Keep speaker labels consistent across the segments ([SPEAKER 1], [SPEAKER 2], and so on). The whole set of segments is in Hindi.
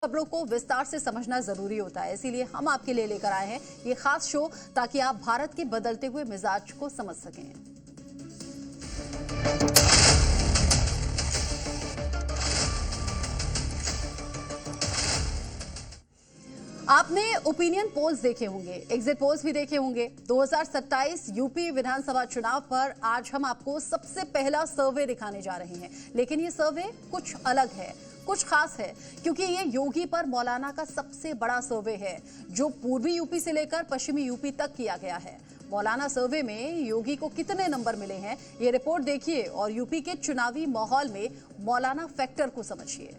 [SPEAKER 1] खबरों को विस्तार से समझना जरूरी होता है, इसीलिए हम आपके लिए लेकर आए हैं ये खास शो, ताकि आप भारत के बदलते हुए मिजाज को समझ सकें। आपने ओपिनियन पोल्स देखे होंगे, एग्जिट पोल्स भी देखे होंगे। 2027 यूपी विधानसभा चुनाव पर आज हम आपको सबसे पहला सर्वे दिखाने जा रहे हैं, लेकिन ये सर्वे कुछ अलग है, कुछ खास है, क्योंकि ये योगी पर मौलाना का सबसे बड़ा सर्वे है, जो पूर्वी यूपी से लेकर पश्चिमी यूपी तक किया गया है। मौलाना सर्वे में योगी को कितने नंबर मिले हैं, ये रिपोर्ट देखिए और यूपी के चुनावी माहौल में मौलाना फैक्टर को समझिए।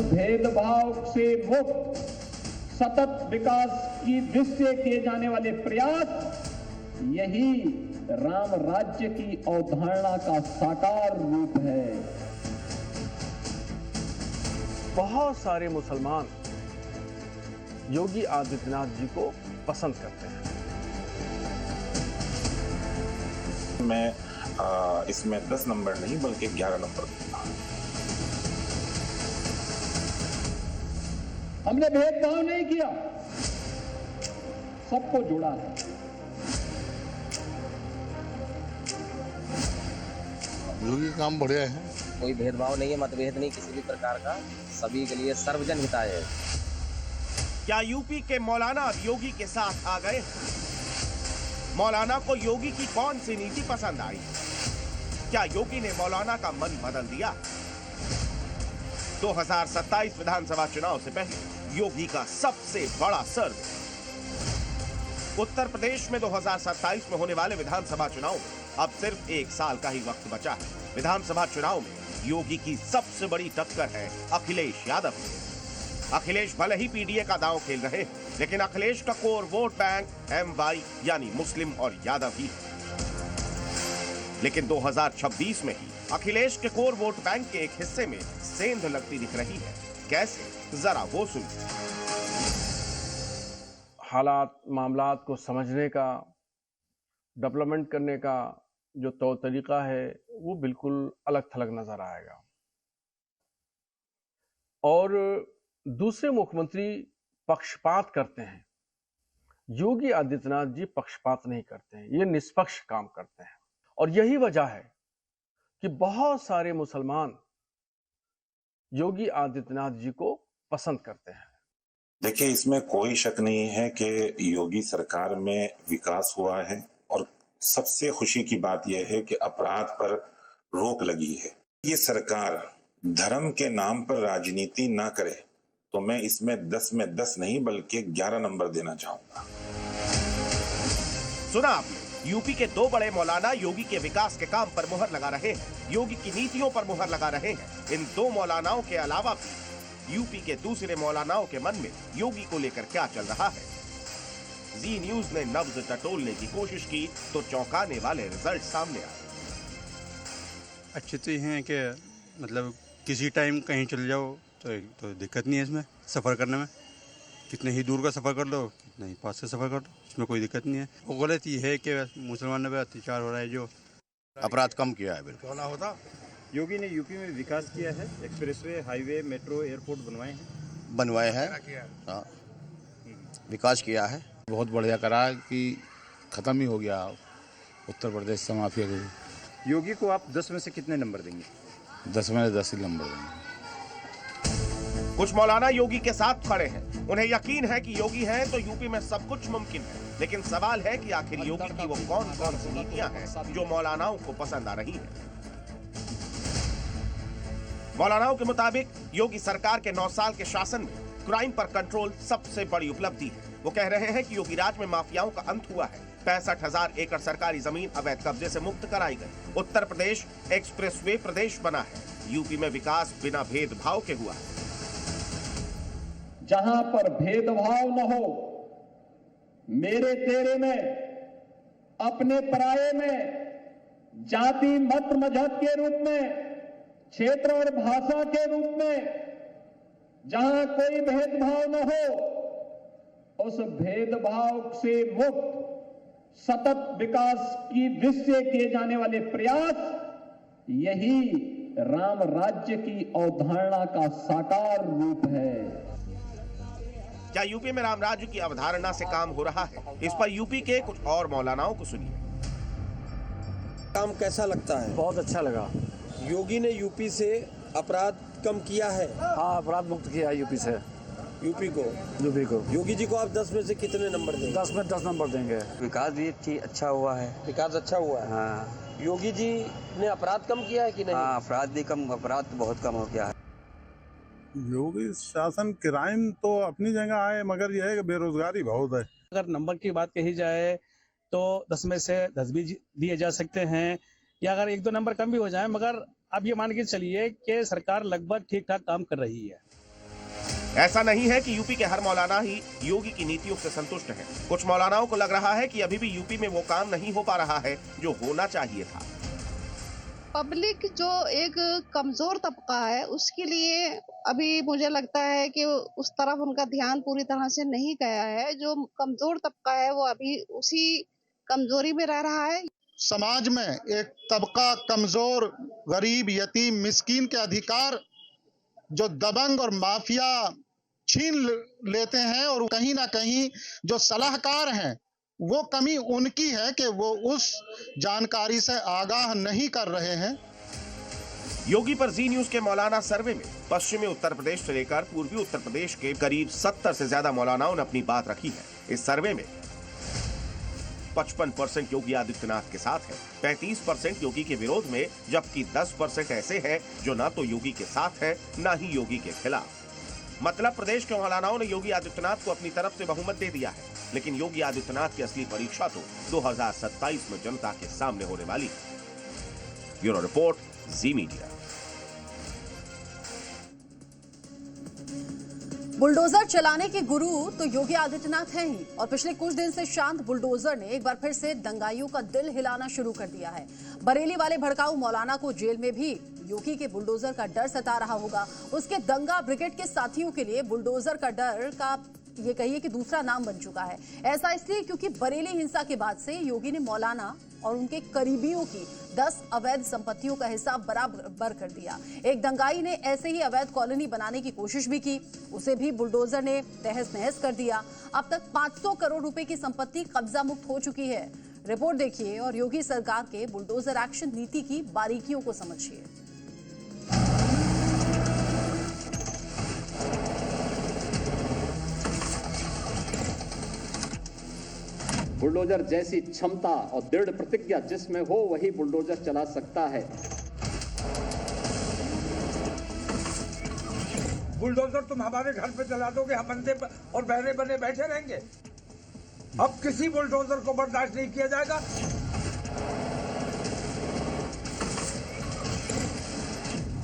[SPEAKER 2] भेदभाव से मुक्त सतत विकास की दृष्टि से किए जाने वाले प्रयास, यही राम राज्य की अवधारणा का साकार रूप है।
[SPEAKER 3] बहुत सारे मुसलमान योगी आदित्यनाथ जी को पसंद करते हैं।
[SPEAKER 4] मैं इसमें 10 नंबर नहीं बल्कि 11 नंबर दूंगा।
[SPEAKER 2] हमने भेदभाव नहीं किया, सबको जोड़ा है।
[SPEAKER 5] योगी काम बढ़िया है,
[SPEAKER 6] कोई भेदभाव नहीं है, मतभेद नहीं किसी भी प्रकार का, सभी के लिए सर्वजन हिताय है।
[SPEAKER 7] क्या यूपी के मौलाना अब योगी के साथ आ गए? मौलाना को योगी की कौन सी नीति पसंद आई? क्या योगी ने मौलाना का मन बदल दिया? 2027 विधानसभा चुनाव से पहले योगी का सबसे बड़ा सर्वे। उत्तर प्रदेश में 2027 में होने वाले विधानसभा चुनाव में अब सिर्फ 1 साल का ही वक्त बचा है। विधानसभा चुनाव में योगी की सबसे बड़ी टक्कर है अखिलेश यादव से। अखिलेश भले ही पीडीए का दांव खेल रहे हैं, लेकिन अखिलेश का कोर वोट बैंक एमवाई यानी मुस्लिम और यादव ही है। लेकिन 2026 में ही अखिलेश के कोर वोट बैंक के एक हिस्से में सेंध लगती दिख रही है। कैसे, जरा वो सुनिए।
[SPEAKER 3] हालात मामलात को समझने का, डेवलपमेंट करने का जो तौर तरीका है वो बिल्कुल अलग थलग नजर आएगा। और दूसरे मुख्यमंत्री पक्षपात करते हैं, योगी आदित्यनाथ जी पक्षपात नहीं करते हैं, ये निष्पक्ष काम करते हैं। और यही वजह है कि बहुत सारे मुसलमान योगी आदित्यनाथ जी को पसंद करते हैं।
[SPEAKER 4] देखिए, इसमें कोई शक नहीं है कि योगी सरकार में विकास हुआ है और सबसे खुशी की बात यह है कि अपराध पर रोक लगी है। ये सरकार धर्म के नाम पर राजनीति ना करे तो मैं इसमें 10 में 10 नहीं बल्कि 11 नंबर देना चाहूंगा।
[SPEAKER 7] सुना आपने, यूपी के 2 बड़े मौलाना योगी के विकास के काम पर मुहर लगा रहे हैं, योगी की नीतियों पर मुहर लगा रहे हैं। इन 2 मौलानाओं के अलावा भी यूपी के दूसरे मौलानाओं के मन में योगी को लेकर क्या चल रहा है। जी न्यूज ने नब्ज टटोलने की कोशिश की तो चौंकाने वाले रिजल्ट सामने आए।
[SPEAKER 8] अच्छी तो हैं कि मतलब किसी टाइम कहीं चले जाओ तो दिक्कत नहीं है इसमें सफ़र करने में। कितने ही दूर का सफ़र कर लो, कितने ही पास से सफ़र कर लो, इसमें कोई दिक्कत नहीं है। वो गलत ये है कि मुसलमानों पर अत्याचार हो रहा है, जो
[SPEAKER 5] अपराध कम किया है। बिल्कुल
[SPEAKER 8] ना होता।
[SPEAKER 9] योगी ने यूपी में विकास किया है, एक्सप्रेसवे, हाईवे, मेट्रो, एयरपोर्ट
[SPEAKER 5] बनवाए हैं। हाँ, विकास किया है, बहुत बढ़िया करा है कि ख़त्म ही हो गया उत्तर प्रदेश से माफिया की।
[SPEAKER 9] योगी को आप 10 में से कितने नंबर देंगे?
[SPEAKER 5] 10 में 10 ही नंबर देंगे।
[SPEAKER 7] कुछ मौलाना योगी के साथ खड़े हैं, उन्हें यकीन है कि योगी हैं तो यूपी में सब कुछ मुमकिन है। लेकिन सवाल है कि आखिर योगी की वो कौन कौन सी नीतियां हैं जो मौलानाओं को पसंद आ रही हैं। मौलानाओं के मुताबिक योगी सरकार के 9 साल के शासन में क्राइम पर कंट्रोल सबसे बड़ी उपलब्धि है। वो कह रहे हैं कि योगी राज में माफियाओं का अंत हुआ है। 65,000 एकड़ सरकारी जमीन अवैध कब्जे से मुक्त कराई गई। उत्तर प्रदेश एक्सप्रेसवे प्रदेश बना है। यूपी में विकास बिना भेदभाव के हुआ है।
[SPEAKER 2] जहां पर भेदभाव न हो, मेरे तेरे में, अपने पराये में, जाति मत मजहब के रूप में, क्षेत्र और भाषा के रूप में, जहां कोई भेदभाव न हो, उस भेदभाव से मुक्त सतत विकास की दृष्टि से किए जाने वाले प्रयास, यही राम राज्य की अवधारणा का साकार रूप है।
[SPEAKER 7] क्या यूपी में राम राज्य की अवधारणा से काम हो रहा है? इस पर यूपी के कुछ और मौलानाओं को सुनिए।
[SPEAKER 10] काम कैसा लगता है?
[SPEAKER 11] बहुत अच्छा लगा।
[SPEAKER 10] योगी ने यूपी से अपराध कम किया है।
[SPEAKER 11] हाँ, अपराध मुक्त किया यूपी से।
[SPEAKER 10] यूपी को योगी जी को आप 10 में से कितने नंबर देंगे?
[SPEAKER 11] 10 में 10 नंबर देंगे।
[SPEAKER 6] विकास भी अच्छा हुआ है।
[SPEAKER 10] विकास अच्छा हुआ है।
[SPEAKER 6] हाँ।
[SPEAKER 10] योगी जी ने अपराध कम किया है कि नहीं?
[SPEAKER 6] हाँ, अपराध तो बहुत कम हो गया है।
[SPEAKER 12] योगी शासन क्राइम तो अपनी जगह है, मगर यह है कि बेरोजगारी बहुत है।
[SPEAKER 11] अगर नंबर की बात कही जाए तो 10 में से 10 भी दिए जा सकते हैं, या अगर 1-2 नंबर कम भी हो जाए, मगर आप ये मान के चलिए कि सरकार लगभग ठीक ठाक काम कर रही है।
[SPEAKER 7] ऐसा नहीं है कि यूपी के हर मौलाना ही योगी की नीतियों से संतुष्ट है। कुछ मौलानाओं को लग रहा है कि अभी भी यूपी में वो काम नहीं हो पा रहा है जो होना चाहिए था।
[SPEAKER 13] पब्लिक जो एक कमजोर तबका है, उसके लिए अभी मुझे लगता है कि उस तरफ उनका ध्यान पूरी तरह से नहीं गया है। जो कमजोर तबका है वो अभी उसी कमजोरी में रह रहा है।
[SPEAKER 12] समाज में एक तबका कमजोर, गरीब, यतीम, मिस्कीन के अधिकार जो दबंग और माफिया छीन लेते हैं, और कहीं ना कहीं जो सलाहकार हैं वो कमी उनकी है कि वो उस जानकारी से आगाह नहीं कर रहे हैं।
[SPEAKER 7] योगी पर जी न्यूज के मौलाना सर्वे में पश्चिमी उत्तर प्रदेश से लेकर पूर्वी उत्तर प्रदेश के करीब 70 से ज्यादा मौलानाओं ने अपनी बात रखी है। इस सर्वे में 55% योगी आदित्यनाथ के साथ है, 35% योगी के विरोध में, जबकि 10% ऐसे हैं जो ना तो योगी के साथ है ना ही योगी के खिलाफ। मतलब प्रदेश के मौलानाओं ने योगी आदित्यनाथ को अपनी तरफ से बहुमत दे दिया है, लेकिन योगी आदित्यनाथ की असली परीक्षा तो 2027 में जनता के सामने होने वाली है। ब्यूरो रिपोर्ट, जी मीडिया।
[SPEAKER 1] बुलडोजर चलाने के गुरु तो योगी आदित्यनाथ हैं ही, और पिछले कुछ दिन से शांत बुलडोजर ने एक बार फिर से दंगाइयों का दिल हिलाना शुरू कर दिया है। बरेली वाले भड़काऊ मौलाना को जेल में भी योगी के बुलडोजर का डर सता रहा होगा। उसके दंगा ब्रिगेड के साथियों के लिए बुलडोजर का डर का ये कहिए कि दूसरा नाम बन चुका है। ऐसा इसलिए क्योंकि बरेली हिंसा के बाद से योगी ने मौलाना और उनके करीबियों की 10 अवैध संपत्तियों का हिसाब बराबर कर दिया। एक दंगाई ने ऐसे ही अवैध कॉलोनी बनाने की कोशिश भी की, उसे भी बुलडोजर ने तहस नहस कर दिया। अब तक 500 करोड़ रुपए की संपत्ति कब्जा मुक्त हो चुकी है। रिपोर्ट देखिए और योगी सरकार के बुलडोजर एक्शन नीति की बारीकियों को समझिए।
[SPEAKER 2] बुलडोजर जैसी क्षमता और दृढ़ प्रतिज्ञा जिसमें हो वही बुलडोजर चला सकता है।
[SPEAKER 14] बुलडोजर तुम हमारे घर पे चला दोगे, हम बंदे और बहरे बने बैठे रहेंगे। अब किसी बुलडोजर को बर्दाश्त नहीं किया जाएगा।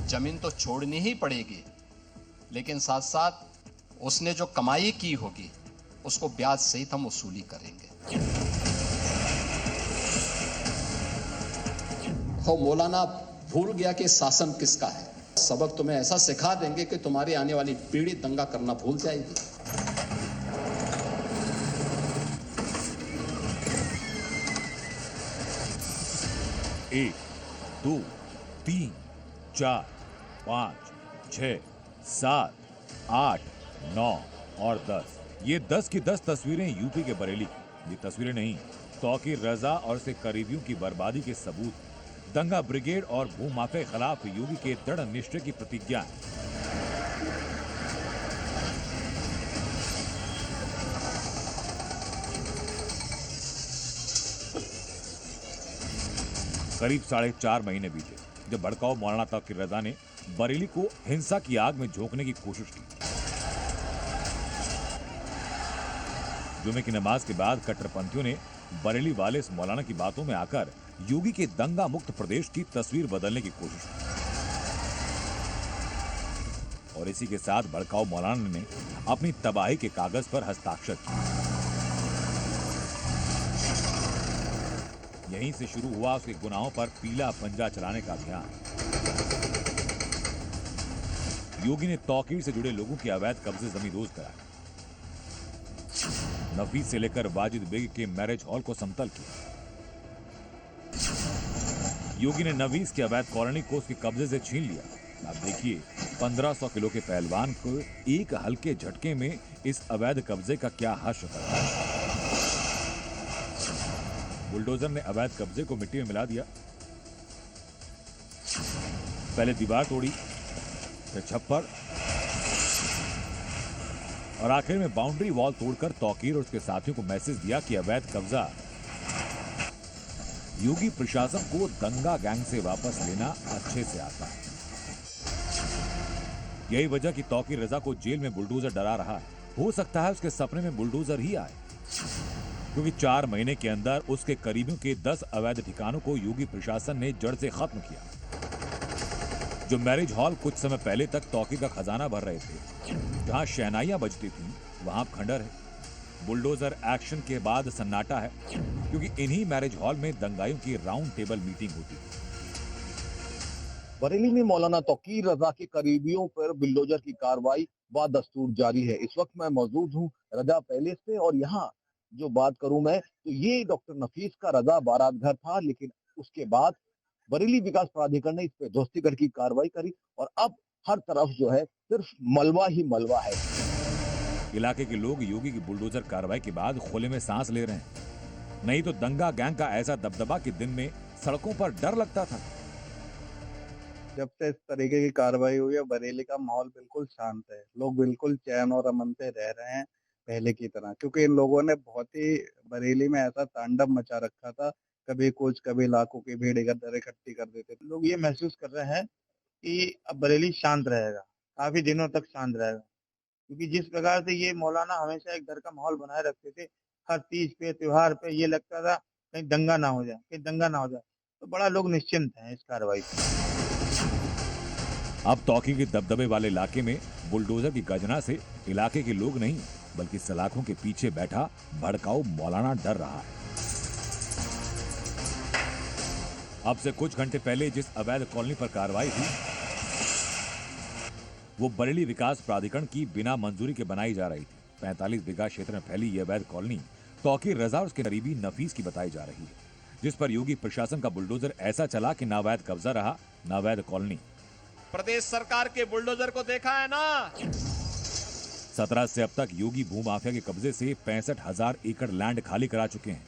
[SPEAKER 15] जमीन तो छोड़नी ही पड़ेगी, लेकिन साथ साथ उसने जो कमाई की होगी उसको ब्याज सहित हम वसूली करेंगे।
[SPEAKER 16] मौलाना भूल गया कि शासन किसका है। सबक तुम्हें ऐसा सिखा देंगे कि तुम्हारी आने वाली पीढ़ी दंगा करना भूल जाएगी।
[SPEAKER 17] 1, 2, 3, 4, 5, 6, 7, 8, 9 और 10। ये 10 की 10 तस्वीरें यूपी के बरेली की। ये तस्वीरें नहीं, तौकीर रजा और उसके करीबियों की बर्बादी के सबूत, दंगा ब्रिगेड और भूमाफिया के खिलाफ योगी के दृढ़ निश्चय की प्रतिज्ञा है। करीब 4.5 महीने बीते जब भड़काऊ मौलाना तौकीर रजा ने बरेली को हिंसा की आग में झोंकने की कोशिश की। जुमे की नमाज के बाद कट्टरपंथियों ने बरेली वाले इस मौलाना की बातों में आकर योगी के दंगा मुक्त प्रदेश की तस्वीर बदलने की कोशिश की और इसी के साथ भड़काऊ मौलाना ने अपनी तबाही के कागज पर हस्ताक्षर किए। यहीं से शुरू हुआ उसके गुनाहों पर पीला पंजा चलाने का अभियान। योगी ने तौकीर से जुड़े लोगों के अवैध कब्जे जमींदोज कराए, नफीस से लेकर वाजिद बेग के मैरिज हॉल को समतल किया, योगी ने नवीस की अवैध कॉलोनी को उसके कब्जे से छीन लिया। अब देखिए 1500 किलो के पहलवान को एक हल्के झटके में इस अवैध कब्जे का क्या हश्र करता है। बुलडोजर ने अवैध कब्जे को मिट्टी में मिला दिया। पहले दीवार तोड़ी, फिर छप्पर और आखिर में बाउंड्री वॉल तोड़कर तौकीर और उसके साथियों को मैसेज दिया कि अवैध कब्जा योगी प्रशासन को दंगा गैंग से वापस लेना अच्छे से आता है। यही वजह कि तौकीर रजा को जेल में बुलडोजर डरा रहा है। हो सकता है उसके सपने में बुलडोजर ही आए, क्योंकि 4 महीने के अंदर उसके करीबियों के 10 अवैध ठिकानों को योगी प्रशासन ने जड़ से खत्म किया। जो मैरिज हॉल कुछ समय पहले तक तौकीर का खजाना भर रहे थे, जहां शहनाइयां बजती थीं, वहां खंडर है। बुलडोजर एक्शन के बाद सन्नाटा है, क्योंकि इन्हीं मैरिज हॉल में दंगाइयों की राउंड टेबल मीटिंग होती थी।
[SPEAKER 18] बरेली में मौलाना तौकीर रजा के करीबियों पर बुलडोजर की कार्रवाई दस्तूर जारी है। इस वक्त मैं मौजूद हूँ रजा पैलेस पे और यहाँ जो बात करूं मैं तो ये डॉक्टर नफीस का रजा बारात घर था, लेकिन उसके बाद बरेली विकास प्राधिकरण ने इस पे ध्वस्तीकरण की कार्रवाई करी और अब हर तरफ जो है सिर्फ मलबा ही मलबा है।
[SPEAKER 17] इलाके के लोग योगी की बुलडोजर कार्रवाई के बाद खुले में सांस ले रहे हैं। नहीं तो दंगा गैंग का ऐसा दबदबा कि दिन में सड़कों पर डर लगता था।
[SPEAKER 19] जब से इस तरीके की कार्रवाई हुई है बरेली का माहौल बिल्कुल शांत है। लोग बिल्कुल चैन और अमन से रह रहे हैं पहले की तरह, क्योंकि इन लोगों ने बहुत ही बरेली में ऐसा तांडव मचा रखा था। कभी कुछ, कभी लाखों की भीड़ इधर इकट्ठी कर देते थे। लोग ये महसूस कर रहे हैं कि अब बरेली शांत रहेगा, काफी दिनों तक शांत रहेगा, क्योंकि जिस प्रकार से ये मौलाना हमेशा एक डर का माहौल बनाए रखते थे, हर तीज पे त्योहार पे ये लगता था कहीं दंगा ना हो जाए, कहीं दंगा ना हो जाए, तो बड़ा लोग निश्चिंत हैं इस कार्रवाई से।
[SPEAKER 17] अब तौकीर के दबदबे वाले इलाके में बुलडोजर की गर्जना से इलाके के लोग नहीं बल्कि सलाखों के पीछे बैठा भड़काऊ मौलाना डर रहा है। अब से कुछ घंटे पहले जिस अवैध कॉलोनी पर कार्रवाई हुई वो बरेली विकास प्राधिकरण की बिना मंजूरी के बनाई जा रही थी। 45 बीघा क्षेत्र में फैली यह अवैध कॉलोनी तौकीर रजा और उसके करीबी नफीस की बताई जा रही है, जिस पर योगी प्रशासन का बुलडोजर ऐसा चला कि ना अवैध कब्जा रहा ना अवैध कॉलोनी।
[SPEAKER 7] प्रदेश सरकार के बुलडोजर को देखा है ना।
[SPEAKER 17] 17 से अब तक योगी भूमाफिया के कब्जे से 65,000 एकड़ लैंड खाली करा चुके हैं।